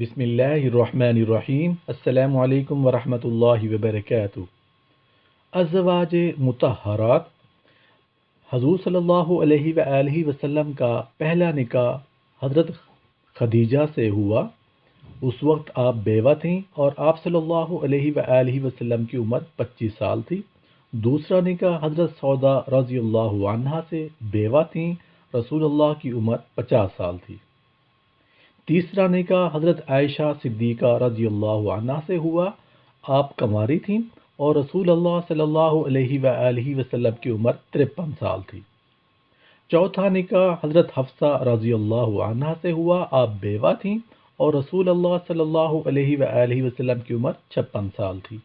بسم اللہ الرحمن الرحیم۔ السلام علیکم ورحمۃ اللہ وبرکاتہ۔ ازواج مطہرات، حضور صلی اللہ علیہ وآلہ وسلم کا پہلا نکاح حضرت خدیجہ سے ہوا۔ اس وقت آپ بیوہ تھیں اور آپ صلی اللہ علیہ وآلہ وسلم کی عمر 25 سال تھی۔ دوسرا نکاح حضرت سودا رضی اللہ عنہا سے، بیوہ تھیں، رسول اللہ کی عمر 50 سال تھی۔ تیسرا نکاح حضرت عائشہ صدیقہ رضی اللہ عنہ سے ہوا، آپ کنواری تھیں اور رسول اللہ صلی اللہ علیہ وآلہ وسلم کی عمر 53 سال تھی۔ چوتھا نکاح حضرت حفصہ رضی اللہ عنہ سے ہوا، آپ بیوہ تھیں اور رسول اللہ صلی اللہ علیہ وآلہ وسلم کی عمر 56 سال تھی۔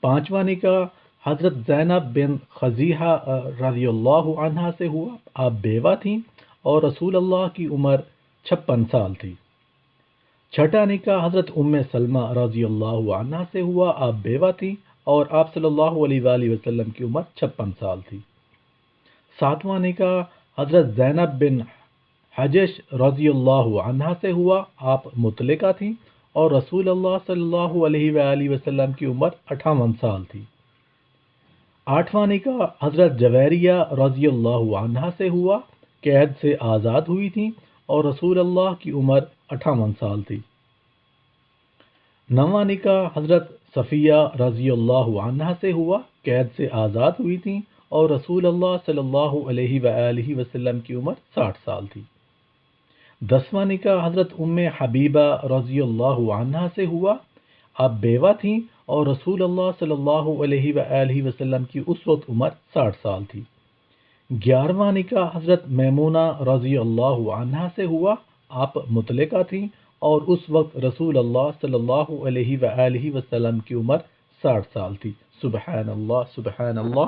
پانچواں نکاح حضرت زینب بن خزیحہ رضی اللہ عنہ سے ہوا، آپ بیوہ تھیں اور رسول اللہ کی عمر 56 سال تھی۔ چھٹا نکاح حضرت ام سلمہ رضی اللہ عنہ سے ہوا، آپ بیوہ تھیں اور آپ صلی اللہ علیہ وآلہ وسلم کی عمر 56 سال تھی۔ ساتواں نکاح حضرت زینب بن حجش رضی اللہ عنہ سے ہوا، آپ مطلقہ تھیں اور رسول اللہ صلی اللہ علیہ وآلہ وسلم کی عمر 58 سال تھی۔ آٹھواں نکاح حضرت جویریہ رضی اللہ عنہ سے ہوا، قید سے آزاد ہوئی تھیں اور رسول اللہ کی عمر 58 سال تھی۔ نواں نکاح حضرت صفیہ رضی اللہ عنہ سے ہوا، قید سے آزاد ہوئی تھیں اور رسول اللہ صلی اللہ علیہ وآلہ وسلم کی عمر 60 سال تھی۔ دسواں نکاح حضرت ام حبیبہ رضی اللہ عنہ سے ہوا، آپ بیوہ تھیں اور رسول اللہ صلی اللہ علیہ وآلہ وسلم کی اس وقت عمر 60 سال تھی۔ 11واں نکاح حضرت میمونہ رضی اللہ عنہ سے ہوا، آپ مطلقہ تھیں اور اس وقت رسول اللہ صلی اللہ علیہ وآلہ وسلم کی عمر 60 سال تھی۔ سبحان اللہ، سبحان اللہ۔